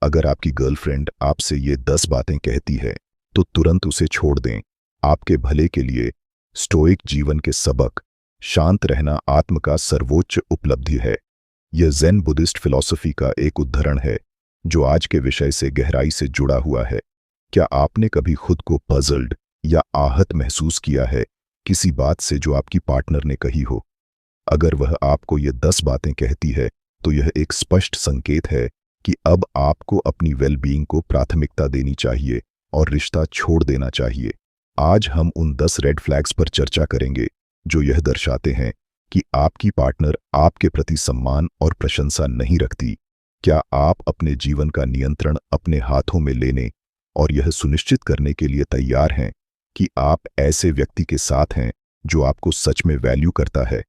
अगर आपकी गर्लफ्रेंड आपसे ये 10 बातें कहती है तो तुरंत उसे छोड़ दें। आपके भले के लिए स्टोइक जीवन के सबक। शांत रहना आत्म का सर्वोच्च उपलब्धि है। यह ज़ेन बुद्धिस्ट फिलॉसफी का एक उदाहरण है जो आज के विषय से गहराई से जुड़ा हुआ है। क्या आपने कभी खुद को पजल्ड या आहत महसूस किया है किसी बात से जो आपकी पार्टनर ने कही हो? अगर वह आपको ये 10 बातें कहती है तो यह एक स्पष्ट संकेत है कि अब आपको अपनी वेलबींग को प्राथमिकता देनी चाहिए और रिश्ता छोड़ देना चाहिए। आज हम उन 10 रेड फ्लैग्स पर चर्चा करेंगे जो यह दर्शाते हैं कि आपकी पार्टनर आपके प्रति सम्मान और प्रशंसा नहीं रखती। क्या आप अपने जीवन का नियंत्रण अपने हाथों में लेने और यह सुनिश्चित करने के लिए तैयार हैं कि आप ऐसे व्यक्ति के साथ हैं जो आपको सच में वैल्यू करता है?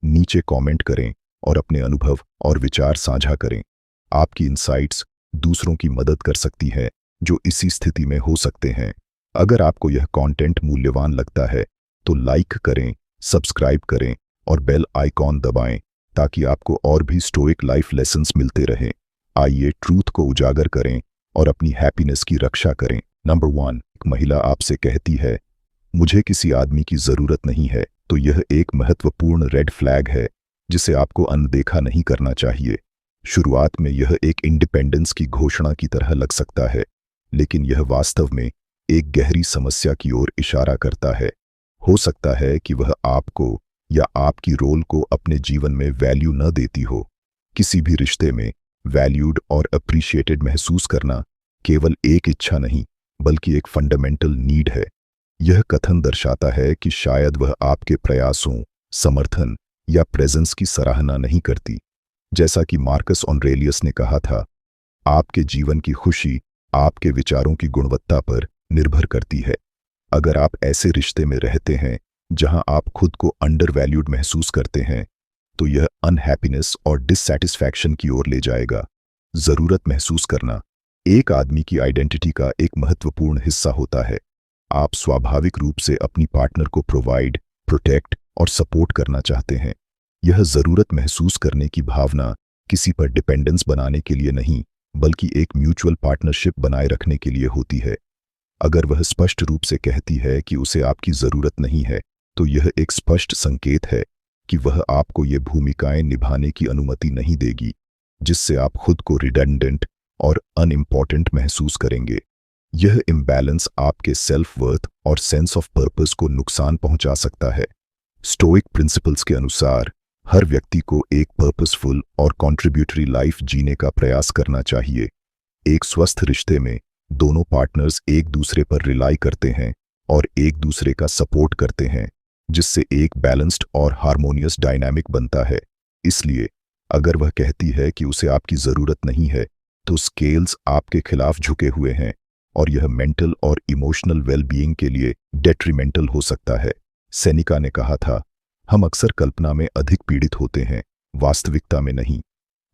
नीचे कमेंट करें और अपने अनुभव और विचार साझा करें। आपकी इनसाइट्स दूसरों की मदद कर सकती हैं जो इसी स्थिति में हो सकते हैं। अगर आपको यह कंटेंट मूल्यवान लगता है तो लाइक करें, सब्सक्राइब करें और बेल आइकॉन दबाएं ताकि आपको और भी स्टोइक लाइफ लेसन्स मिलते रहें। आइए ट्रूथ को उजागर करें और अपनी हैप्पीनेस की रक्षा करें। नंबर 1, एक महिला आपसे कहती है, मुझे किसी आदमी की जरूरत नहीं है, तो यह एक महत्वपूर्ण रेड फ्लैग है जिसे आपको अनदेखा नहीं करना चाहिए। शुरुआत में यह एक इंडिपेंडेंस की घोषणा की तरह लग सकता है, लेकिन यह वास्तव में एक गहरी समस्या की ओर इशारा करता है। हो सकता है कि वह आपको या आपकी रोल को अपने जीवन में वैल्यू न देती हो। किसी भी रिश्ते में वैल्यूड और अप्रिशिएटेड महसूस करना केवल एक इच्छा नहीं, बल्कि एक फंडामेंटल नीड है। यह कथन दर्शाता है कि शायद वह आपके प्रयासों, समर्थन या प्रेजेंस की सराहना नहीं करती। जैसा कि मार्कस ऑरेलियस ने कहा था, आपके जीवन की खुशी आपके विचारों की गुणवत्ता पर निर्भर करती है। अगर आप ऐसे रिश्ते में रहते हैं जहां आप खुद को अंडर वैल्यूड महसूस करते हैं, तो यह अनहैप्पीनेस और डिससैटिस्फैक्शन की ओर ले जाएगा। जरूरत महसूस करना एक आदमी की आइडेंटिटी का एक महत्वपूर्ण हिस्सा होता है। आप स्वाभाविक रूप से अपनी पार्टनर को प्रोवाइड, प्रोटेक्ट और सपोर्ट करना चाहते हैं। यह जरूरत महसूस करने की भावना किसी पर डिपेंडेंस बनाने के लिए नहीं, बल्कि एक म्यूचुअल पार्टनरशिप बनाए रखने के लिए होती है। अगर वह स्पष्ट रूप से कहती है कि उसे आपकी जरूरत नहीं है, तो यह एक स्पष्ट संकेत है कि वह आपको ये भूमिकाएं निभाने की अनुमति नहीं देगी जिससे आप खुद को रिडंडेंट और अनइम्पॉर्टेंट महसूस करेंगे। यह इम्बैलेंस आपके सेल्फ वर्थ और सेंस ऑफ पर्पस को नुकसान पहुंचा सकता है। स्टोइक प्रिंसिपल्स के अनुसार हर व्यक्ति को एक पर्पसफुल और कंट्रीब्यूटरी लाइफ जीने का प्रयास करना चाहिए। एक स्वस्थ रिश्ते में दोनों पार्टनर्स एक दूसरे पर रिलाई करते हैं और एक दूसरे का सपोर्ट करते हैं, जिससे एक बैलेंस्ड और हार्मोनियस डायनामिक बनता है। इसलिए अगर वह कहती है कि उसे आपकी जरूरत नहीं है, तो स्केल्स आपके खिलाफ झुके हुए हैं और यह मेंटल और इमोशनल वेलबीइंग के लिए डेट्रीमेंटल हो सकता है। सेनेका ने कहा था, हम अक्सर कल्पना में अधिक पीड़ित होते हैं, वास्तविकता में नहीं।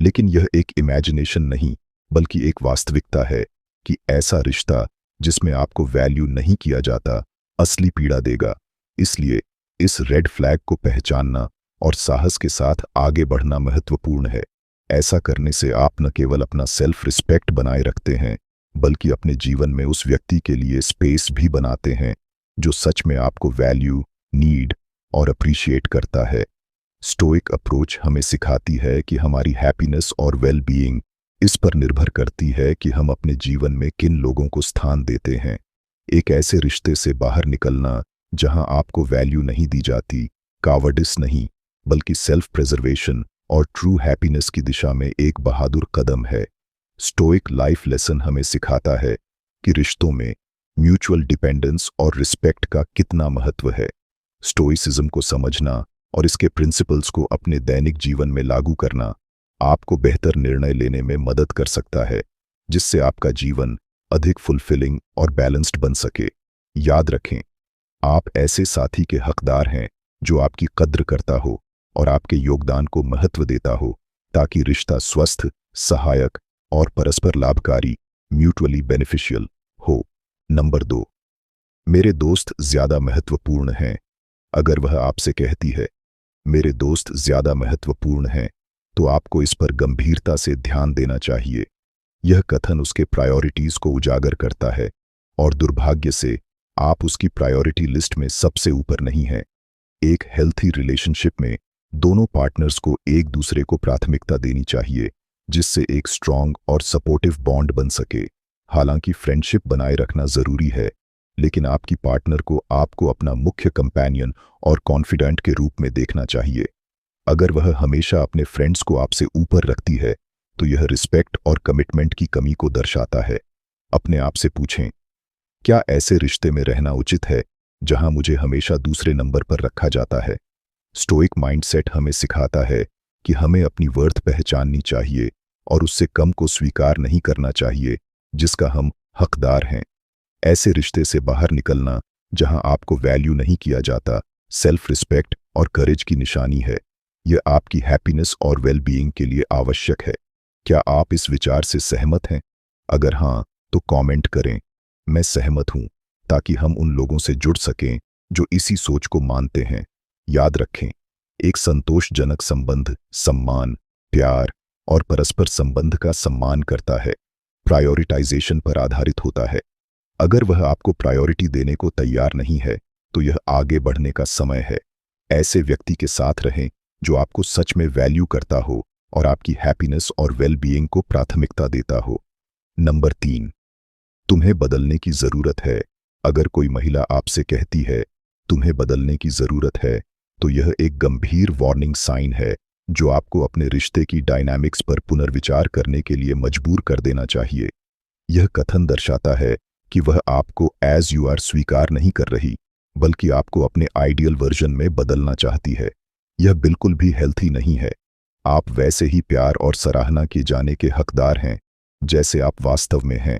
लेकिन यह एक इमेजिनेशन नहीं, बल्कि एक वास्तविकता है कि ऐसा रिश्ता जिसमें आपको वैल्यू नहीं किया जाता असली पीड़ा देगा। इसलिए इस रेड फ्लैग को पहचानना और साहस के साथ आगे बढ़ना महत्वपूर्ण है। ऐसा करने से आप न केवल अपना सेल्फ रिस्पेक्ट बनाए रखते हैं, बल्कि अपने जीवन में उस व्यक्ति के लिए स्पेस भी बनाते हैं जो सच में आपको वैल्यू, नीड और अप्रिशिएट करता है। स्टोइक अप्रोच हमें सिखाती है कि हमारी हैप्पीनेस और वेल-बीइंग इस पर निर्भर करती है कि हम अपने जीवन में किन लोगों को स्थान देते हैं। एक ऐसे रिश्ते से बाहर निकलना जहां आपको वैल्यू नहीं दी जाती, कावर्डिस नहीं, बल्कि सेल्फ प्रिजर्वेशन और ट्रू हैप्पीनेस की दिशा में एक बहादुर कदम है। स्टोइक लाइफ लेसन हमें सिखाता है कि रिश्तों में म्यूचुअल डिपेंडेंस और रिस्पेक्ट का कितना महत्व है। स्टोइसिज्म को समझना और इसके प्रिंसिपल्स को अपने दैनिक जीवन में लागू करना आपको बेहतर निर्णय लेने में मदद कर सकता है, जिससे आपका जीवन अधिक फुलफिलिंग और बैलेंस्ड बन सके। याद रखें, आप ऐसे साथी के हकदार हैं जो आपकी कद्र करता हो और आपके योगदान को महत्व देता हो, ताकि रिश्ता स्वस्थ, सहायक और परस्पर लाभकारी, म्यूचुअली बेनिफिशियल हो। नंबर 2, मेरे दोस्त ज्यादा महत्वपूर्ण हैं। अगर वह आपसे कहती है, मेरे दोस्त ज्यादा महत्वपूर्ण हैं, तो आपको इस पर गंभीरता से ध्यान देना चाहिए। यह कथन उसके प्रायोरिटीज को उजागर करता है और दुर्भाग्य से आप उसकी प्रायोरिटी लिस्ट में सबसे ऊपर नहीं हैं। एक हेल्थी रिलेशनशिप में दोनों पार्टनर्स को एक दूसरे को प्राथमिकता देनी चाहिए, जिससे एक स्ट्रांग और सपोर्टिव बॉन्ड बन सके। हालांकि फ्रेंडशिप बनाए रखना जरूरी है, लेकिन आपकी पार्टनर को आपको अपना मुख्य कंपेनियन और कॉन्फिडेंट के रूप में देखना चाहिए। अगर वह हमेशा अपने फ्रेंड्स को आपसे ऊपर रखती है, तो यह रिस्पेक्ट और कमिटमेंट की कमी को दर्शाता है। अपने आप से पूछें, क्या ऐसे रिश्ते में रहना उचित है जहां मुझे हमेशा दूसरे नंबर पर रखा जाता है? स्टोइक माइंडसेट हमें सिखाता है कि हमें अपनी वर्थ पहचाननी चाहिए और उससे कम को स्वीकार नहीं करना चाहिए जिसका हम हकदार हैं। ऐसे रिश्ते से बाहर निकलना जहां आपको वैल्यू नहीं किया जाता, सेल्फ रिस्पेक्ट और करेज की निशानी है। यह आपकी हैप्पीनेस और वेलबीइंग के लिए आवश्यक है। क्या आप इस विचार से सहमत हैं? अगर हां, तो कमेंट करें, मैं सहमत हूं, ताकि हम उन लोगों से जुड़ सकें जो इसी सोच को मानते हैं। याद रखें, एक संतोषजनक संबंध सम्मान, प्यार और परस्पर संबंध का सम्मान करता है, प्रायोरिटाइजेशन पर आधारित होता है। अगर वह आपको प्रायोरिटी देने को तैयार नहीं है, तो यह आगे बढ़ने का समय है। ऐसे व्यक्ति के साथ रहें जो आपको सच में वैल्यू करता हो और आपकी हैप्पीनेस और वेलबीइंग को प्राथमिकता देता हो। नंबर 3, तुम्हें बदलने की जरूरत है। अगर कोई महिला आपसे कहती है तुम्हें बदलने की जरूरत है, तो यह एक गंभीर वार्निंग साइन है जो आपको अपने रिश्ते की डायनामिक्स पर पुनर्विचार करने के लिए मजबूर कर देना चाहिए। यह कथन दर्शाता है कि वह आपको एज यू आर स्वीकार नहीं कर रही, बल्कि आपको अपने आइडियल वर्जन में बदलना चाहती है। यह बिल्कुल भी हेल्थी नहीं है। आप वैसे ही प्यार और सराहना किए जाने के हकदार हैं जैसे आप वास्तव में हैं,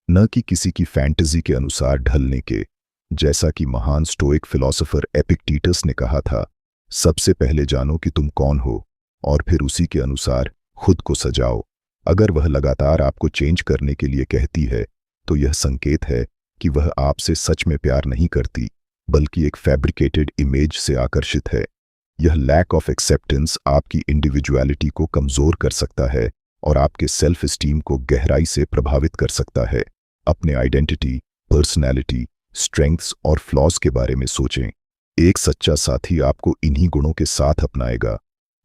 न कि किसी की फैंटेसी के अनुसार ढलने के। जैसा कि महान स्टोइक फिलोसोफर एपिक्टेटस ने कहा था, सबसे पहले जानो कि तुम कौन हो और फिर उसी के अनुसार खुद को सजाओ। अगर वह लगातार आपको चेंज करने के लिए कहती है, तो यह संकेत है कि वह आपसे सच में प्यार नहीं करती, बल्कि एक फैब्रिकेटेड इमेज से आकर्षित है। यह लैक ऑफ एक्सेप्टेंस आपकी इंडिविजुअलिटी को कमजोर कर सकता है और आपके सेल्फ एस्टीम को गहराई से प्रभावित कर सकता है। अपने आइडेंटिटी, पर्सनैलिटी, स्ट्रेंथ्स और फ्लॉज के बारे में सोचें। एक सच्चा साथी आपको इन्हीं गुणों के साथ अपनाएगा।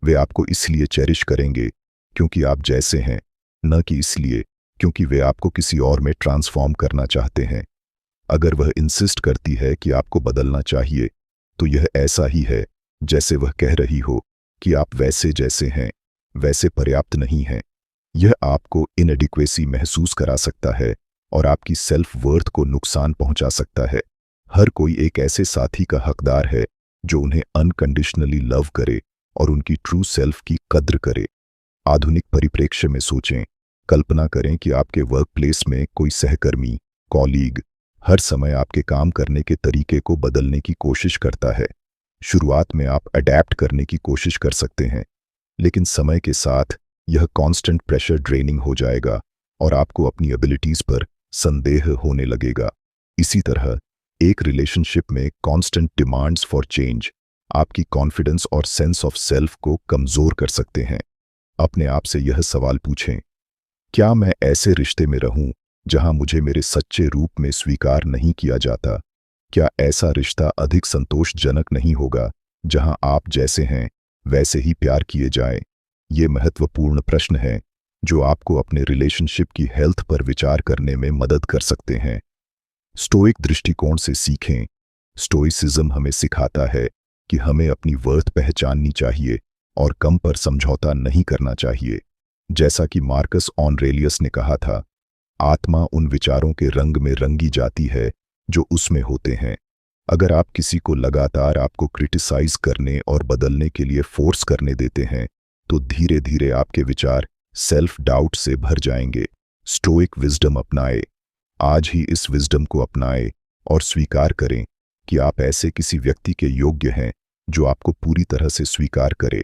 वे आपको इसलिए चेरिश करेंगे क्योंकि आप जैसे हैं, न कि इसलिए क्योंकि वे आपको किसी और में ट्रांसफॉर्म करना चाहते हैं। अगर वह इंसिस्ट करती है कि आपको बदलना चाहिए, तो यह ऐसा ही है जैसे वह कह रही हो कि आप वैसे जैसे हैं वैसे पर्याप्त नहीं हैं। यह आपको इनएडिक्वेसी महसूस करा सकता है और आपकी सेल्फ वर्थ को नुकसान पहुंचा सकता है। हर कोई एक ऐसे साथी का हकदार है जो उन्हें अनकंडीशनली लव करे और उनकी ट्रू सेल्फ की कद्र करे। आधुनिक परिप्रेक्ष्य में सोचें। कल्पना करें कि आपके वर्क प्लेस में कोई सहकर्मी, कॉलीग हर समय आपके काम करने के तरीके को बदलने की कोशिश करता है। शुरुआत में आप अडैप्ट करने की कोशिश कर सकते हैं, लेकिन समय के साथ यह कांस्टेंट प्रेशर ड्रेनिंग हो जाएगा और आपको अपनी एबिलिटीज पर संदेह होने लगेगा। इसी तरह एक रिलेशनशिप में कांस्टेंट डिमांड्स फॉर चेंज आपकी कॉन्फिडेंस और सेंस ऑफ सेल्फ को कमजोर कर सकते हैं। अपने आप से यह सवाल पूछें, क्या मैं ऐसे रिश्ते में रहूं जहां मुझे मेरे सच्चे रूप में स्वीकार नहीं किया जाता? क्या ऐसा रिश्ता अधिक संतोषजनक नहीं होगा जहां आप जैसे हैं वैसे ही प्यार किए जाएं? ये महत्वपूर्ण प्रश्न हैं जो आपको अपने रिलेशनशिप की हेल्थ पर विचार करने में मदद कर सकते हैं। स्टोइक दृष्टिकोण से सीखें। स्टोइसिज्म हमें सिखाता है कि हमें अपनी वर्थ पहचाननी चाहिए और कम पर समझौता नहीं करना चाहिए। जैसा कि मार्कस ऑरेलियस ने कहा था, आत्मा उन विचारों के रंग में रंगी जाती है जो उसमें होते हैं। अगर आप किसी को लगातार आपको क्रिटिसाइज करने और बदलने के लिए फोर्स करने देते हैं, तो धीरे धीरे आपके विचार सेल्फ डाउट से भर जाएंगे। स्टोइक विजडम अपनाएं। आज ही इस विजडम को अपनाएं और स्वीकार करें कि आप ऐसे किसी व्यक्ति के योग्य हैं जो आपको पूरी तरह से स्वीकार करे।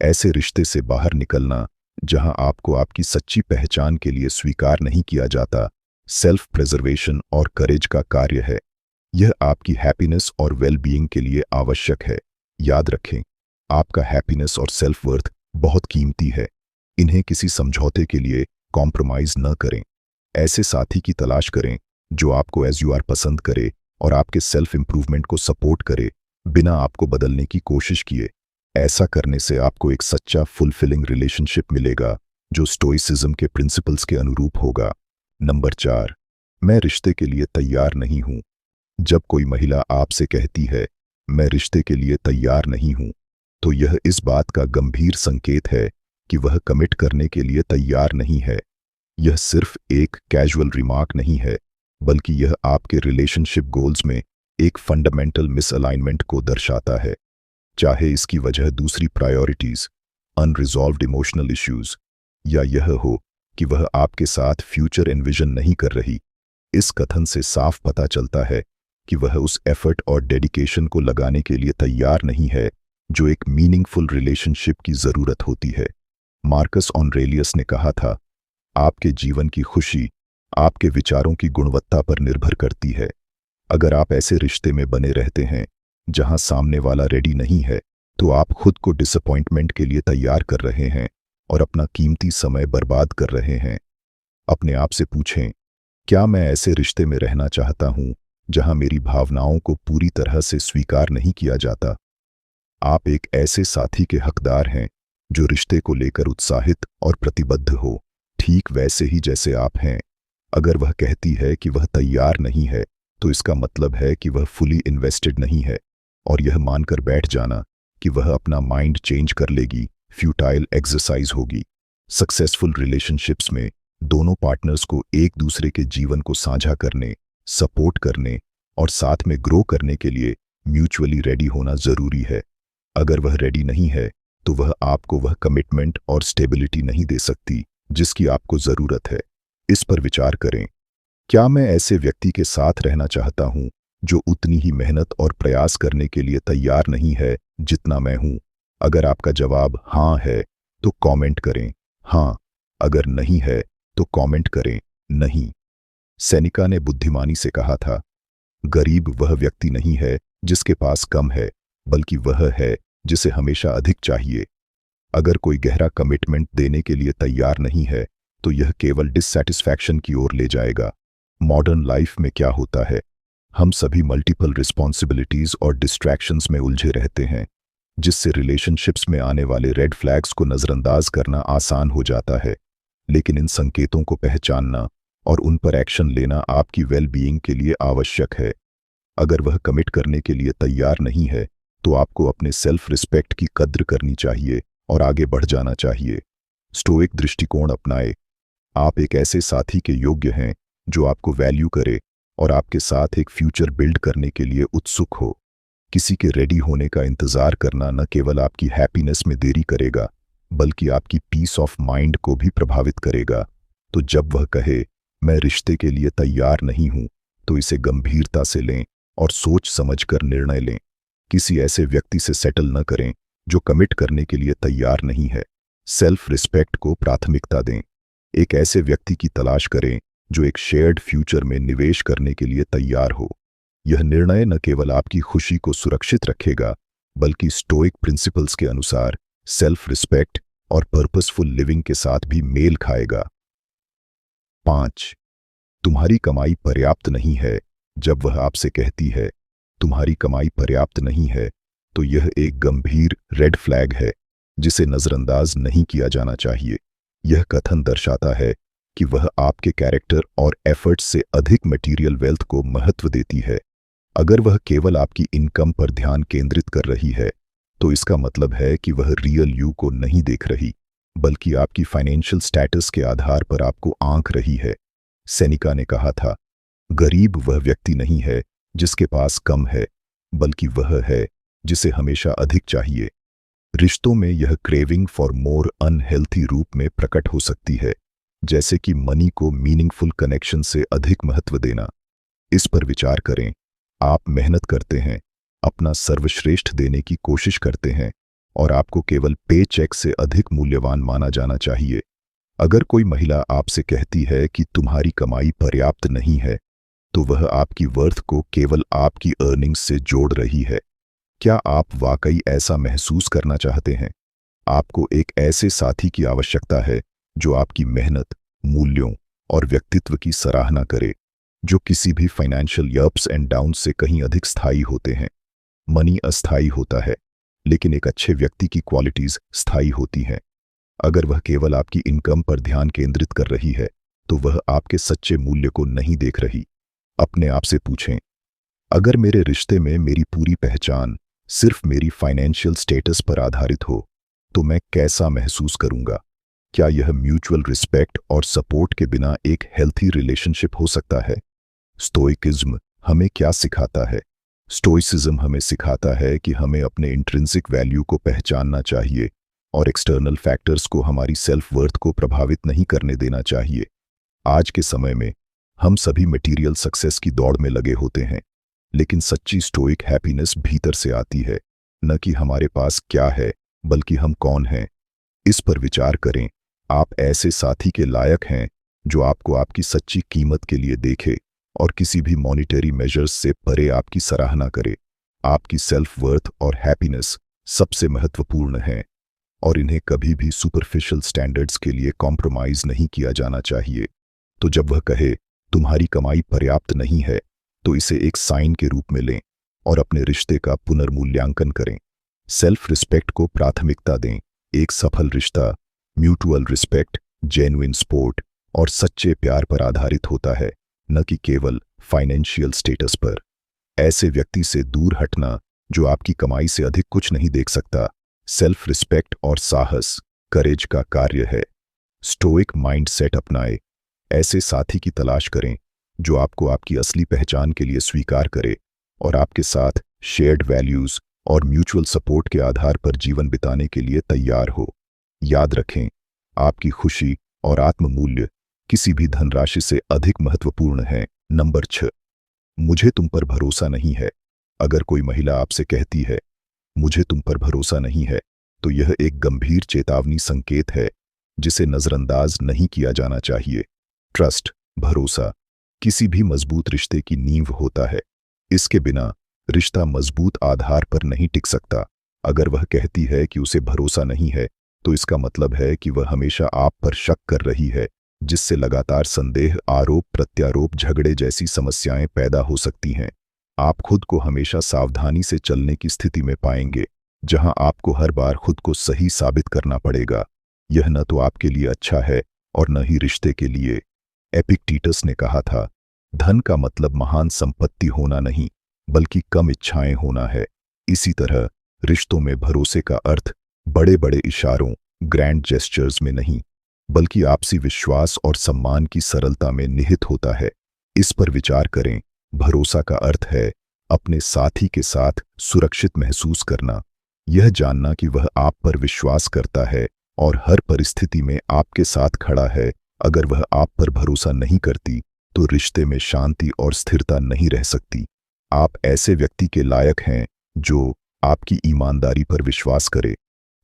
ऐसे रिश्ते से बाहर निकलना जहां आपको आपकी सच्ची पहचान के लिए स्वीकार नहीं किया जाता, सेल्फ प्रिजर्वेशन और करेज का कार्य है। यह आपकी हैप्पीनेस और वेलबीइंग के लिए आवश्यक है। याद रखें, आपका हैप्पीनेस और सेल्फ वर्थ बहुत कीमती है। इन्हें किसी समझौते के लिए कॉम्प्रोमाइज न करें। ऐसे साथी की तलाश करें जो आपको एज यू आर पसंद करे और आपके सेल्फ इंप्रूवमेंट को सपोर्ट करे, बिना आपको बदलने की कोशिश किए। ऐसा करने से आपको एक सच्चा फुलफिलिंग रिलेशनशिप मिलेगा जो स्टोइसिज्म के प्रिंसिपल्स के अनुरूप होगा। नंबर 4, मैं रिश्ते के लिए तैयार नहीं हूं। जब कोई महिला आपसे कहती है मैं रिश्ते के लिए तैयार नहीं हूं, तो यह इस बात का गंभीर संकेत है कि वह कमिट करने के लिए तैयार नहीं है। यह सिर्फ एक कैजुअल रिमार्क नहीं है, बल्कि यह आपके रिलेशनशिप गोल्स में एक फंडामेंटल मिसअलाइनमेंट को दर्शाता है। चाहे इसकी वजह दूसरी प्रायोरिटीज, अनरिजॉल्व्ड इमोशनल इश्यूज, या यह हो कि वह आपके साथ फ्यूचर एनविजन नहीं कर रही। इस कथन से साफ पता चलता है कि वह उस एफर्ट और डेडिकेशन को लगाने के लिए तैयार नहीं है जो एक मीनिंगफुल रिलेशनशिप की जरूरत होती है। मार्कस ऑरेलियस ने कहा था, आपके जीवन की खुशी आपके विचारों की गुणवत्ता पर निर्भर करती है। अगर आप ऐसे रिश्ते में बने रहते हैं जहां सामने वाला रेडी नहीं है, तो आप खुद को डिसअपॉइंटमेंट के लिए तैयार कर रहे हैं और अपना कीमती समय बर्बाद कर रहे हैं। अपने आप से पूछें, क्या मैं ऐसे रिश्ते में रहना चाहता हूं जहां मेरी भावनाओं को पूरी तरह से स्वीकार नहीं किया जाता? आप एक ऐसे साथी के हकदार हैं जो रिश्ते को लेकर उत्साहित और प्रतिबद्ध हो, ठीक वैसे ही जैसे आप हैं। अगर वह कहती है कि वह तैयार नहीं है, तो इसका मतलब है कि वह फुली इन्वेस्टेड नहीं है, और यह मानकर बैठ जाना कि वह अपना माइंड चेंज कर लेगी फ्यूटाइल एक्सरसाइज होगी। सक्सेसफुल रिलेशनशिप्स में दोनों पार्टनर्स को एक दूसरे के जीवन को साझा करने, सपोर्ट करने और साथ में ग्रो करने के लिए म्यूचुअली रेडी होना जरूरी है। अगर वह रेडी नहीं है, तो वह आपको वह कमिटमेंट और स्टेबिलिटी नहीं दे सकती जिसकी आपको जरूरत है। इस पर विचार करें, क्या मैं ऐसे व्यक्ति के साथ रहना चाहता हूं जो उतनी ही मेहनत और प्रयास करने के लिए तैयार नहीं है जितना मैं हूं? अगर आपका जवाब हाँ है, तो कमेंट करें हाँ। अगर नहीं है, तो कमेंट करें नहीं। सेनेका ने बुद्धिमानी से कहा था, गरीब वह व्यक्ति नहीं है जिसके पास कम है, बल्कि वह है जिसे हमेशा अधिक चाहिए। अगर कोई गहरा कमिटमेंट देने के लिए तैयार नहीं है, तो यह केवल डिससैटिस्फैक्शन की ओर ले जाएगा। मॉडर्न लाइफ में क्या होता है, हम सभी मल्टीपल रिस्पॉन्सिबिलिटीज और डिस्ट्रैक्शंस में उलझे रहते हैं, जिससे रिलेशनशिप्स में आने वाले रेड फ्लैग्स को नज़रअंदाज करना आसान हो जाता है। लेकिन इन संकेतों को पहचानना और उन पर एक्शन लेना आपकी वेल बीइंग के लिए आवश्यक है। अगर वह कमिट करने के लिए तैयार नहीं है, तो आपको अपने सेल्फ रिस्पेक्ट की कद्र करनी चाहिए और आगे बढ़ जाना चाहिए। स्टोइक दृष्टिकोण अपनाए। आप एक ऐसे साथी के योग्य हैं जो आपको वैल्यू करे और आपके साथ एक फ्यूचर बिल्ड करने के लिए उत्सुक हो। किसी के रेडी होने का इंतजार करना न केवल आपकी हैप्पीनेस में देरी करेगा, बल्कि आपकी पीस ऑफ माइंड को भी प्रभावित करेगा। तो जब वह कहे मैं रिश्ते के लिए तैयार नहीं हूं, तो इसे गंभीरता से लें और सोच समझकर निर्णय लें। किसी ऐसे व्यक्ति से सेटल न करें जो कमिट करने के लिए तैयार नहीं है। सेल्फ रिस्पेक्ट को प्राथमिकता दें। एक ऐसे व्यक्ति की तलाश करें जो एक शेयर्ड फ्यूचर में निवेश करने के लिए तैयार हो। यह निर्णय न केवल आपकी खुशी को सुरक्षित रखेगा, बल्कि स्टोइक प्रिंसिपल्स के अनुसार सेल्फ रिस्पेक्ट और पर्पसफुल लिविंग के साथ भी मेल खाएगा। 5. तुम्हारी कमाई पर्याप्त नहीं है। जब वह आपसे कहती है तुम्हारी कमाई पर्याप्त नहीं है, तो यह एक गंभीर रेड फ्लैग है जिसे नजरअंदाज नहीं किया जाना चाहिए। यह कथन दर्शाता है कि वह आपके कैरेक्टर और एफर्ट्स से अधिक मटेरियल वेल्थ को महत्व देती है। अगर वह केवल आपकी इनकम पर ध्यान केंद्रित कर रही है, तो इसका मतलब है कि वह रियल यू को नहीं देख रही, बल्कि आपकी फाइनेंशियल स्टेटस के आधार पर आपको आंक रही है। सेनेका ने कहा था, गरीब वह व्यक्ति नहीं है जिसके पास कम है, बल्कि वह है जिसे हमेशा अधिक चाहिए। रिश्तों में यह क्रेविंग फॉर मोर अनहेल्थी रूप में प्रकट हो सकती है, जैसे कि मनी को मीनिंगफुल कनेक्शन से अधिक महत्व देना। इस पर विचार करें। आप मेहनत करते हैं, अपना सर्वश्रेष्ठ देने की कोशिश करते हैं, और आपको केवल पे चेक से अधिक मूल्यवान माना जाना चाहिए। अगर कोई महिला आपसे कहती है कि तुम्हारी कमाई पर्याप्त नहीं है, तो वह आपकी वर्थ को केवल आपकी अर्निंग्स से जोड़ रही है। क्या आप वाकई ऐसा महसूस करना चाहते हैं? आपको एक ऐसे साथी की आवश्यकता है जो आपकी मेहनत, मूल्यों और व्यक्तित्व की सराहना करे, जो किसी भी फाइनेंशियल अप्स एंड डाउन से कहीं अधिक स्थायी होते हैं। मनी अस्थायी होता है, लेकिन एक अच्छे व्यक्ति की क्वालिटीज स्थायी होती हैं। अगर वह केवल आपकी इनकम पर ध्यान केंद्रित कर रही है, तो वह आपके सच्चे मूल्य को नहीं देख रही। अपने आप से पूछें, अगर मेरे रिश्ते में मेरी पूरी पहचान सिर्फ मेरी फाइनेंशियल स्टेटस पर आधारित हो, तो मैं कैसा महसूस करूंगा? क्या यह म्यूचुअल रिस्पेक्ट और सपोर्ट के बिना एक हेल्थी रिलेशनशिप हो सकता है? स्टोइकिज्म हमें क्या सिखाता है? स्टोइसिज्म हमें सिखाता है कि हमें अपने इंट्रिंसिक वैल्यू को पहचानना चाहिए और एक्सटर्नल फैक्टर्स को हमारी सेल्फ वर्थ को प्रभावित नहीं करने देना चाहिए। आज के समय में हम सभी मटेरियल सक्सेस की दौड़ में लगे होते हैं, लेकिन सच्ची स्टोइक हैप्पीनेस भीतर से आती है, न कि हमारे पास क्या है, बल्कि हम कौन हैं। इस पर विचार करें। आप ऐसे साथी के लायक हैं जो आपको आपकी सच्ची कीमत के लिए देखे और किसी भी मॉनिटरी मेजर्स से परे आपकी सराहना करे। आपकी सेल्फ वर्थ और हैप्पीनेस सबसे महत्वपूर्ण हैं और इन्हें कभी भी सुपरफिशियल स्टैंडर्ड्स के लिए कॉम्प्रोमाइज नहीं किया जाना चाहिए। तो जब वह कहे तुम्हारी कमाई पर्याप्त नहीं है, तो इसे एक साइन के रूप में लें और अपने रिश्ते का पुनर्मूल्यांकन करें। सेल्फ रिस्पेक्ट को प्राथमिकता दें। एक सफल रिश्ता म्यूचुअल रिस्पेक्ट, जेन्युइन सपोर्ट और सच्चे प्यार पर आधारित होता है, न कि केवल फाइनेंशियल स्टेटस पर। ऐसे व्यक्ति से दूर हटना जो आपकी कमाई से अधिक कुछ नहीं देख सकता, सेल्फ रिस्पेक्ट और साहस, करेज का कार्य है। स्टोइक माइंडसेट अपनाए। ऐसे साथी की तलाश करें जो आपको आपकी असली पहचान के लिए स्वीकार करे और आपके साथ शेयर्ड वैल्यूज और म्यूचुअल सपोर्ट के आधार पर जीवन बिताने के लिए तैयार हो। याद रखें, आपकी खुशी और आत्ममूल्य किसी भी धनराशि से अधिक महत्वपूर्ण है। नंबर 6, मुझे तुम पर भरोसा नहीं है। अगर कोई महिला आपसे कहती है मुझे तुम पर भरोसा नहीं है, तो यह एक गंभीर चेतावनी संकेत है जिसे नजरअंदाज नहीं किया जाना चाहिए। ट्रस्ट, भरोसा किसी भी मजबूत रिश्ते की नींव होता है। इसके बिना रिश्ता मजबूत आधार पर नहीं टिक सकता। अगर वह कहती है कि उसे भरोसा नहीं है, तो इसका मतलब है कि वह हमेशा आप पर शक कर रही है, जिससे लगातार संदेह, आरोप प्रत्यारोप, झगड़े जैसी समस्याएं पैदा हो सकती हैं। आप खुद को हमेशा सावधानी से चलने की स्थिति में पाएंगे, जहां आपको हर बार खुद को सही साबित करना पड़ेगा। यह न तो आपके लिए अच्छा है और न ही रिश्ते के लिए। एपिक्टेटस ने कहा था, धन का मतलब महान संपत्ति होना नहीं, बल्कि कम इच्छाएं होना है। इसी तरह रिश्तों में भरोसे का अर्थ बड़े बड़े इशारों, ग्रैंड जेस्चर्स में नहीं, बल्कि आपसी विश्वास और सम्मान की सरलता में निहित होता है। इस पर विचार करें। भरोसा का अर्थ है अपने साथी के साथ सुरक्षित महसूस करना, यह जानना कि वह आप पर विश्वास करता है और हर परिस्थिति में आपके साथ खड़ा है। अगर वह आप पर भरोसा नहीं करती, तो रिश्ते में शांति और स्थिरता नहीं रह सकती। आप ऐसे व्यक्ति के लायक हैं जो आपकी ईमानदारी पर विश्वास करे,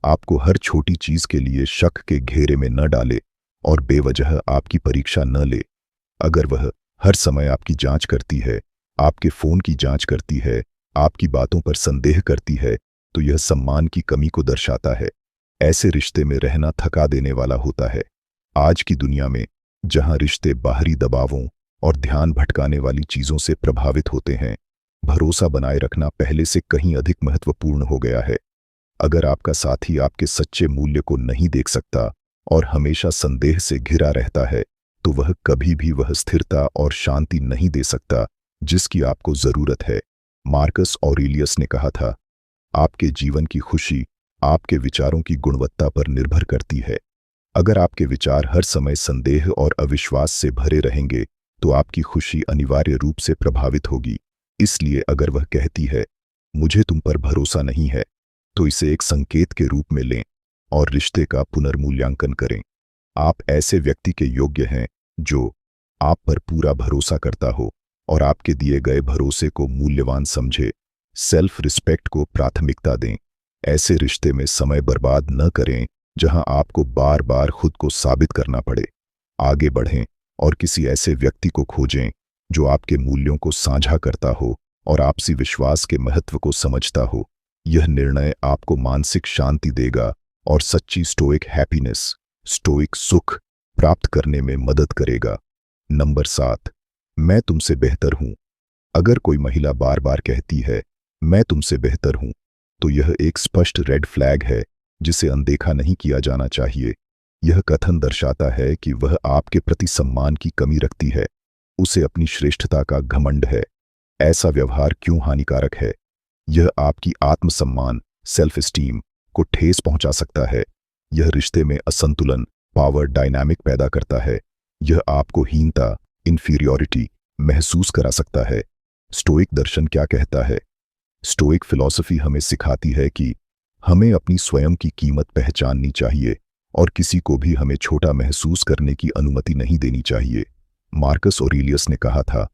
आपको हर छोटी चीज के लिए शक के घेरे में न डाले और बेवजह आपकी परीक्षा न ले। अगर वह हर समय आपकी जांच करती है, आपके फोन की जांच करती है, आपकी बातों पर संदेह करती है, तो यह सम्मान की कमी को दर्शाता है। ऐसे रिश्ते में रहना थका देने वाला होता है। आज की दुनिया में, जहां रिश्ते बाहरी दबावों और ध्यान भटकाने वाली चीजों से प्रभावित होते हैं, भरोसा बनाए रखना पहले से कहीं अधिक महत्वपूर्ण हो गया है। अगर आपका साथी आपके सच्चे मूल्य को नहीं देख सकता और हमेशा संदेह से घिरा रहता है, तो वह कभी भी वह स्थिरता और शांति नहीं दे सकता जिसकी आपको जरूरत है। मार्कस ऑरेलियस ने कहा था, आपके जीवन की खुशी आपके विचारों की गुणवत्ता पर निर्भर करती है। अगर आपके विचार हर समय संदेह और अविश्वास से भरे रहेंगे, तो आपकी खुशी अनिवार्य रूप से प्रभावित होगी। इसलिए अगर वह कहती है मुझे तुम पर भरोसा नहीं है, तो इसे एक संकेत के रूप में लें और रिश्ते का पुनर्मूल्यांकन करें। आप ऐसे व्यक्ति के योग्य हैं जो आप पर पूरा भरोसा करता हो और आपके दिए गए भरोसे को मूल्यवान समझे। सेल्फ रिस्पेक्ट को प्राथमिकता दें। ऐसे रिश्ते में समय बर्बाद न करें जहां आपको बार बार खुद को साबित करना पड़े। आगे बढ़ें और किसी ऐसे व्यक्ति को खोजें जो आपके मूल्यों को साझा करता हो और आपसी विश्वास के महत्व को समझता हो। यह निर्णय आपको मानसिक शांति देगा और सच्ची स्टोइक हैप्पीनेस, स्टोइक सुख प्राप्त करने में मदद करेगा। नंबर 7, मैं तुमसे बेहतर हूं। अगर कोई महिला बार बार कहती है मैं तुमसे बेहतर हूं, तो यह एक स्पष्ट रेड फ्लैग है जिसे अनदेखा नहीं किया जाना चाहिए। यह कथन दर्शाता है कि वह आपके प्रति सम्मान की कमी रखती है, उसे अपनी श्रेष्ठता का घमंड है। ऐसा व्यवहार क्यों हानिकारक है? यह आपकी आत्मसम्मान सेल्फ एस्टीम को ठेस पहुंचा सकता है। यह रिश्ते में असंतुलन पावर डायनामिक पैदा करता है। यह आपको हीनता इंफीरियॉरिटी महसूस करा सकता है। स्टोइक दर्शन क्या कहता है? स्टोइक फिलॉसफी हमें सिखाती है कि हमें अपनी स्वयं की कीमत पहचाननी चाहिए और किसी को भी हमें छोटा महसूस करने की अनुमति नहीं देनी चाहिए। मार्कस ऑरेलियस ने कहा था,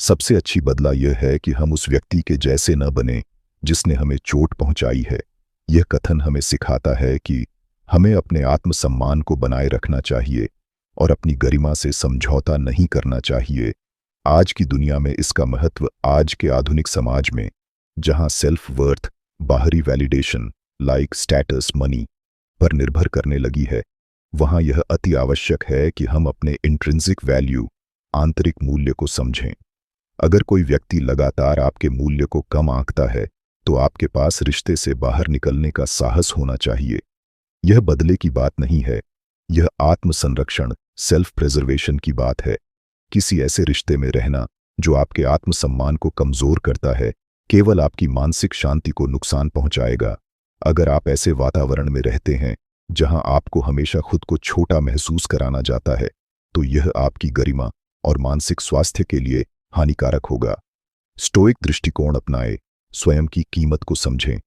सबसे अच्छी बदला यह है कि हम उस व्यक्ति के जैसे न बने जिसने हमें चोट पहुंचाई है। यह कथन हमें सिखाता है कि हमें अपने आत्मसम्मान को बनाए रखना चाहिए और अपनी गरिमा से समझौता नहीं करना चाहिए। आज की दुनिया में इसका महत्व आज के आधुनिक समाज में, जहां सेल्फ वर्थ बाहरी वैलिडेशन लाइक स्टेटस मनी पर निर्भर करने लगी है, वहां यह अति आवश्यक है कि हम अपने इंट्रिंसिक वैल्यू आंतरिक मूल्य को समझें। अगर कोई व्यक्ति लगातार आपके मूल्य को कम आंकता है, तो आपके पास रिश्ते से बाहर निकलने का साहस होना चाहिए। यह बदले की बात नहीं है, यह आत्मसंरक्षण सेल्फ प्रिजर्वेशन की बात है। किसी ऐसे रिश्ते में रहना जो आपके आत्मसम्मान को कमजोर करता है, केवल आपकी मानसिक शांति को नुकसान पहुंचाएगा। अगर आप ऐसे वातावरण में रहते हैं जहां आपको हमेशा खुद को छोटा महसूस कराना जाता है, तो यह आपकी गरिमा और मानसिक स्वास्थ्य के लिए हानिकारक होगा। स्टोइक दृष्टिकोण अपनाएं, स्वयं की कीमत को समझें,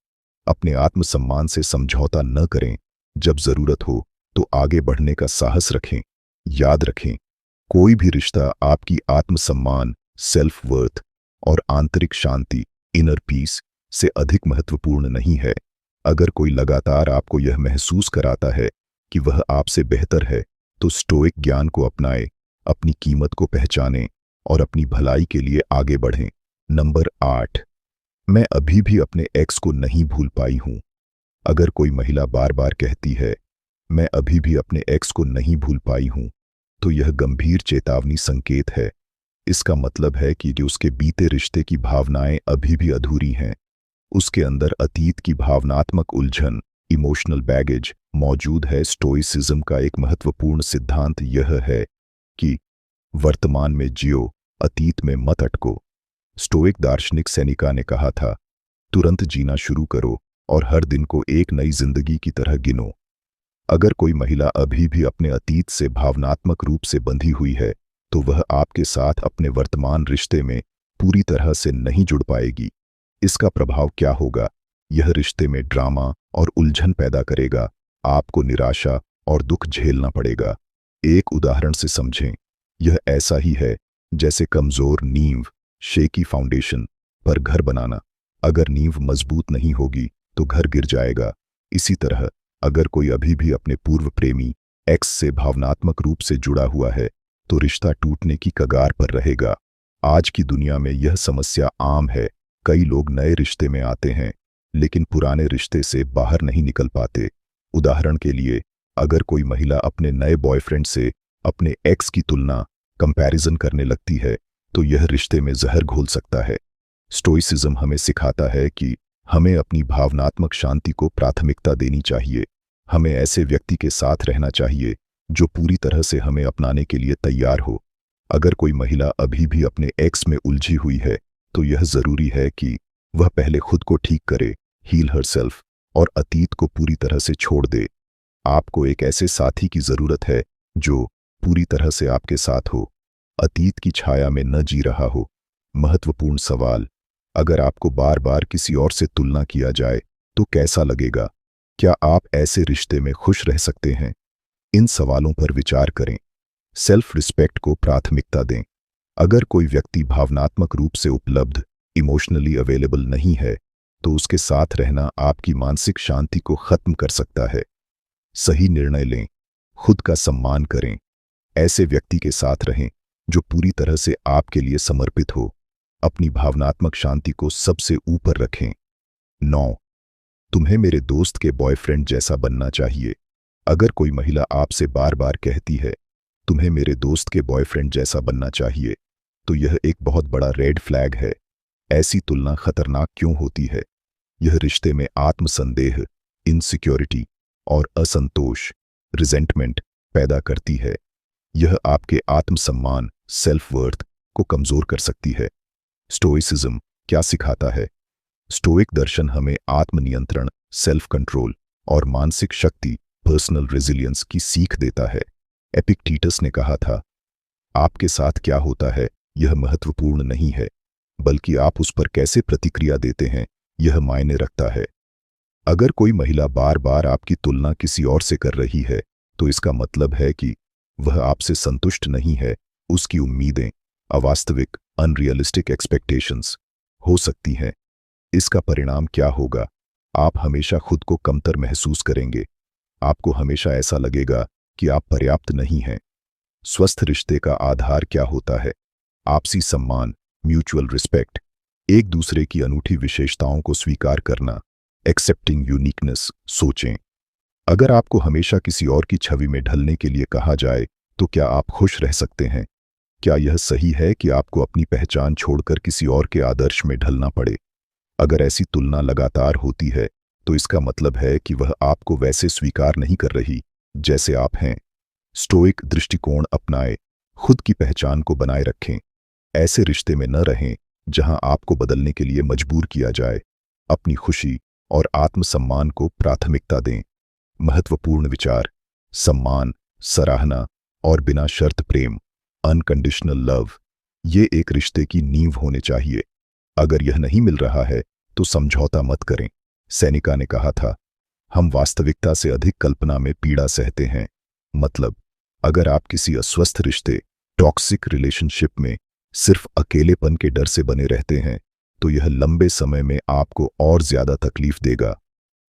अपने आत्मसम्मान से समझौता न करें। जब जरूरत हो तो आगे बढ़ने का साहस रखें। याद रखें, कोई भी रिश्ता आपकी आत्मसम्मान सेल्फ वर्थ और आंतरिक शांति इनर पीस से अधिक महत्वपूर्ण नहीं है। अगर कोई लगातार आपको यह महसूस कराता है कि वह आपसे बेहतर है, तो स्टोइक ज्ञान को अपनाएं, अपनी कीमत को पहचानें और अपनी भलाई के लिए आगे बढ़ें। नंबर 8, मैं अभी भी अपने एक्स को नहीं भूल पाई हूं। अगर कोई महिला बार बार कहती है मैं अभी भी अपने एक्स को नहीं भूल पाई हूं, तो यह गंभीर चेतावनी संकेत है। इसका मतलब है कि जो उसके बीते रिश्ते की भावनाएं अभी भी अधूरी हैं। उसके अंदर अतीत की भावनात्मक उलझन इमोशनल बैगेज मौजूद है। स्टोइसिज्म का एक महत्वपूर्ण सिद्धांत यह है कि वर्तमान में जियो, अतीत में मत अटको। स्टोइक दार्शनिक सेनेका ने कहा था, तुरंत जीना शुरू करो और हर दिन को एक नई जिंदगी की तरह गिनो। अगर कोई महिला अभी भी अपने अतीत से भावनात्मक रूप से बंधी हुई है, तो वह आपके साथ अपने वर्तमान रिश्ते में पूरी तरह से नहीं जुड़ पाएगी। इसका प्रभाव क्या होगा? यह रिश्ते में ड्रामा और उलझन पैदा करेगा। आपको निराशा और दुख झेलना पड़ेगा। एक उदाहरण से समझें, यह ऐसा ही है जैसे कमजोर नींव शेकी फाउंडेशन पर घर बनाना। अगर नींव मजबूत नहीं होगी तो घर गिर जाएगा। इसी तरह अगर कोई अभी भी अपने पूर्व प्रेमी एक्स से भावनात्मक रूप से जुड़ा हुआ है, तो रिश्ता टूटने की कगार पर रहेगा। आज की दुनिया में यह समस्या आम है। कई लोग नए रिश्ते में आते हैं लेकिन पुराने रिश्ते से बाहर नहीं निकल पाते। उदाहरण के लिए, अगर कोई महिला अपने नए बॉयफ्रेंड से अपने एक्स की तुलना कंपैरिजन करने लगती है, तो यह रिश्ते में जहर घोल सकता है। स्टोइसिज्म हमें सिखाता है कि हमें अपनी भावनात्मक शांति को प्राथमिकता देनी चाहिए। हमें ऐसे व्यक्ति के साथ रहना चाहिए जो पूरी तरह से हमें अपनाने के लिए तैयार हो। अगर कोई महिला अभी भी अपने एक्स में उलझी हुई है, तो यह जरूरी है कि वह पहले खुद को ठीक करे, हील हरसेल्फ, और अतीत को पूरी तरह से छोड़ दे। आपको एक ऐसे साथी की जरूरत है जो पूरी तरह से आपके साथ हो, अतीत की छाया में न जी रहा हो। महत्वपूर्ण सवाल, अगर आपको बार बार किसी और से तुलना किया जाए तो कैसा लगेगा? क्या आप ऐसे रिश्ते में खुश रह सकते हैं? इन सवालों पर विचार करें। सेल्फ रिस्पेक्ट को प्राथमिकता दें। अगर कोई व्यक्ति भावनात्मक रूप से उपलब्ध इमोशनली अवेलेबल नहीं है, तो उसके साथ रहना आपकी मानसिक शांति को खत्म कर सकता है। सही निर्णय लें, खुद का सम्मान करें, ऐसे व्यक्ति के साथ रहें जो पूरी तरह से आपके लिए समर्पित हो। अपनी भावनात्मक शांति को सबसे ऊपर रखें। 9, तुम्हें मेरे दोस्त के बॉयफ्रेंड जैसा बनना चाहिए। अगर कोई महिला आपसे बार बार कहती है तुम्हें मेरे दोस्त के बॉयफ्रेंड जैसा बनना चाहिए, तो यह एक बहुत बड़ा रेड फ्लैग है। ऐसी तुलना खतरनाक क्यों होती है? यह रिश्ते में आत्मसंदेह, इनसिक्योरिटी और असंतोष, रिजेंटमेंट पैदा करती है। यह आपके आत्मसम्मान, सेल्फ वर्थ को कमजोर कर सकती है। स्टोइसिज्म क्या सिखाता है? स्टोइक दर्शन हमें आत्मनियंत्रण, सेल्फ कंट्रोल और मानसिक शक्ति, पर्सनल रेजिलियंस की सीख देता है। एपिक्टेटस ने कहा था, आपके साथ क्या होता है यह महत्वपूर्ण नहीं है, बल्कि आप उस पर कैसे प्रतिक्रिया देते हैं यह मायने रखता है। अगर कोई महिला बार बार आपकी तुलना किसी और से कर रही है, तो इसका मतलब है कि वह आपसे संतुष्ट नहीं है। उसकी उम्मीदें अवास्तविक, अनरियलिस्टिक एक्सपेक्टेशंस हो सकती हैं। इसका परिणाम क्या होगा? आप हमेशा खुद को कमतर महसूस करेंगे। आपको हमेशा ऐसा लगेगा कि आप पर्याप्त नहीं हैं। स्वस्थ रिश्ते का आधार क्या होता है? आपसी सम्मान, म्यूचुअल रिस्पेक्ट, एक दूसरे की अनूठी विशेषताओं को स्वीकार करना, एक्सेप्टिंग यूनिकनेस। सोचें, अगर आपको हमेशा किसी और की छवि में ढलने के लिए कहा जाए, तो क्या आप खुश रह सकते हैं? क्या यह सही है कि आपको अपनी पहचान छोड़कर किसी और के आदर्श में ढलना पड़े? अगर ऐसी तुलना लगातार होती है, तो इसका मतलब है कि वह आपको वैसे स्वीकार नहीं कर रही जैसे आप हैं। स्टोइक दृष्टिकोण अपनाएं, खुद की पहचान को बनाए रखें। ऐसे रिश्ते में न रहें जहां आपको बदलने के लिए मजबूर किया जाए। अपनी खुशी और आत्मसम्मान को प्राथमिकता दें। महत्वपूर्ण विचार: सम्मान, सराहना और बिना शर्त प्रेम, अनकंडीशनल लव, ये एक रिश्ते की नींव होने चाहिए। अगर यह नहीं मिल रहा है, तो समझौता मत करें। सेनेका ने कहा था, हम वास्तविकता से अधिक कल्पना में पीड़ा सहते हैं। मतलब, अगर आप किसी अस्वस्थ रिश्ते, टॉक्सिक रिलेशनशिप में सिर्फ अकेलेपन के डर से बने रहते हैं, तो यह लंबे समय में आपको और ज्यादा तकलीफ देगा।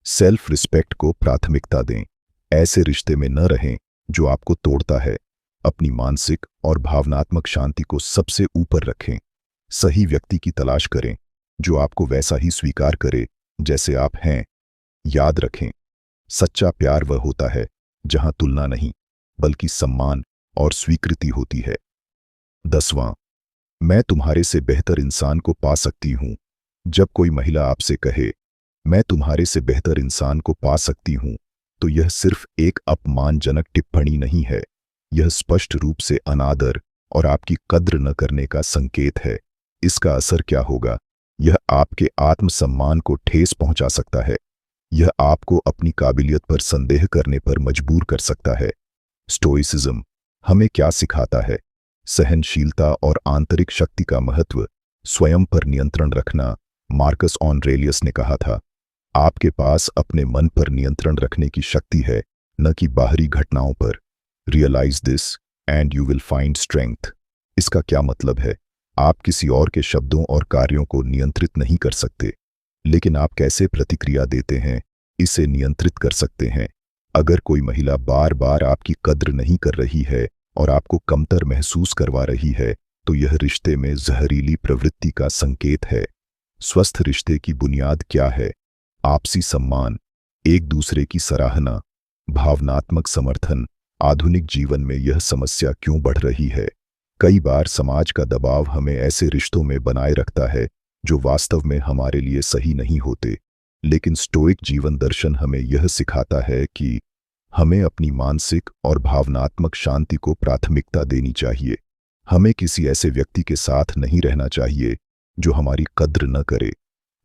सेल्फ रिस्पेक्ट को प्राथमिकता दें। ऐसे रिश्ते में न रहें जो आपको तोड़ता है। अपनी मानसिक और भावनात्मक शांति को सबसे ऊपर रखें। सही व्यक्ति की तलाश करें जो आपको वैसा ही स्वीकार करे जैसे आप हैं। याद रखें, सच्चा प्यार वह होता है जहां तुलना नहीं, बल्कि सम्मान और स्वीकृति होती है। 10वां, मैं तुम्हारे से बेहतर इंसान को पा सकती हूं। जब कोई महिला आपसे कहे, मैं तुम्हारे से बेहतर इंसान को पा सकती हूं, तो यह सिर्फ एक अपमानजनक टिप्पणी नहीं है। यह स्पष्ट रूप से अनादर और आपकी कद्र न करने का संकेत है। इसका असर क्या होगा? यह आपके आत्मसम्मान को ठेस पहुंचा सकता है। यह आपको अपनी काबिलियत पर संदेह करने पर मजबूर कर सकता है। स्टोइसिज्म हमें क्या सिखाता है? सहनशीलता और आंतरिक शक्ति का महत्व। स्वयं पर नियंत्रण रखना। मार्कस ऑरेलियस ने कहा था, आपके पास अपने मन पर नियंत्रण रखने की शक्ति है, न कि बाहरी घटनाओं पर। Realise this and you will find strength. इसका क्या मतलब है? आप किसी और के शब्दों और कार्यों को नियंत्रित नहीं कर सकते, लेकिन आप कैसे प्रतिक्रिया देते हैं, इसे नियंत्रित कर सकते हैं। अगर कोई महिला बार बार आपकी कद्र नहीं कर रही है और आपको कमतर महसूस करवा रही है, तो यह रिश्ते में जहरीली प्रवृत्ति का संकेत है। स्वस्थ रिश्ते की बुनियाद क्या है? आपसी सम्मान, एक दूसरे की सराहना, भावनात्मक समर्थन। आधुनिक जीवन में यह समस्या क्यों बढ़ रही है? कई बार समाज का दबाव हमें ऐसे रिश्तों में बनाए रखता है जो वास्तव में हमारे लिए सही नहीं होते। लेकिन स्टोइक जीवन दर्शन हमें यह सिखाता है कि हमें अपनी मानसिक और भावनात्मक शांति को प्राथमिकता देनी चाहिए। हमें किसी ऐसे व्यक्ति के साथ नहीं रहना चाहिए जो हमारी कद्र न करे।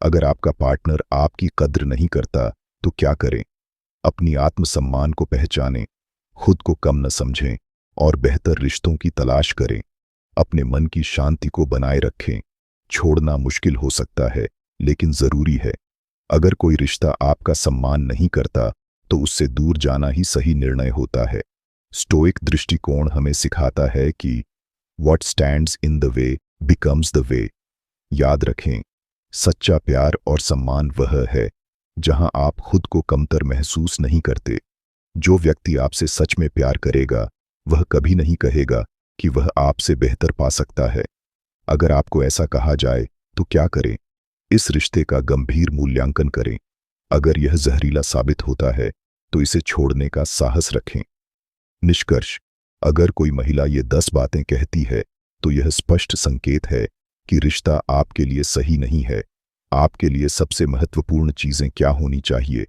अगर आपका पार्टनर आपकी कद्र नहीं करता, तो क्या करें? अपनी आत्मसम्मान को पहचानें, खुद को कम न समझें और बेहतर रिश्तों की तलाश करें। अपने मन की शांति को बनाए रखें। छोड़ना मुश्किल हो सकता है, लेकिन जरूरी है। अगर कोई रिश्ता आपका सम्मान नहीं करता, तो उससे दूर जाना ही सही निर्णय होता है। स्टोइक दृष्टिकोण हमें सिखाता है कि what stands in the way becomes the way. याद रखें, सच्चा प्यार और सम्मान वह है जहां आप खुद को कमतर महसूस नहीं करते। जो व्यक्ति आपसे सच में प्यार करेगा, वह कभी नहीं कहेगा कि वह आपसे बेहतर पा सकता है। अगर आपको ऐसा कहा जाए, तो क्या करें? इस रिश्ते का गंभीर मूल्यांकन करें। अगर यह जहरीला साबित होता है, तो इसे छोड़ने का साहस रखें। निष्कर्ष: अगर कोई महिला ये 10 बातें कहती है तो यह स्पष्ट संकेत है कि रिश्ता आपके लिए सही नहीं है। आपके लिए सबसे महत्वपूर्ण चीजें क्या होनी चाहिए?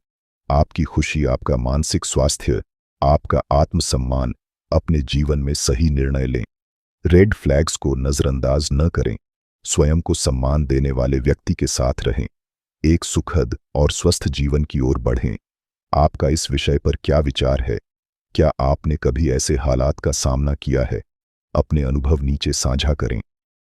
आपकी खुशी, आपका मानसिक स्वास्थ्य, आपका आत्मसम्मान। अपने जीवन में सही निर्णय लें। रेड फ्लैग्स को नजरअंदाज न करें। स्वयं को सम्मान देने वाले व्यक्ति के साथ रहें। एक सुखद और स्वस्थ जीवन की ओर बढ़ें। आपका इस विषय पर क्या विचार है? क्या आपने कभी ऐसे हालात का सामना किया है? अपने अनुभव नीचे साझा करें।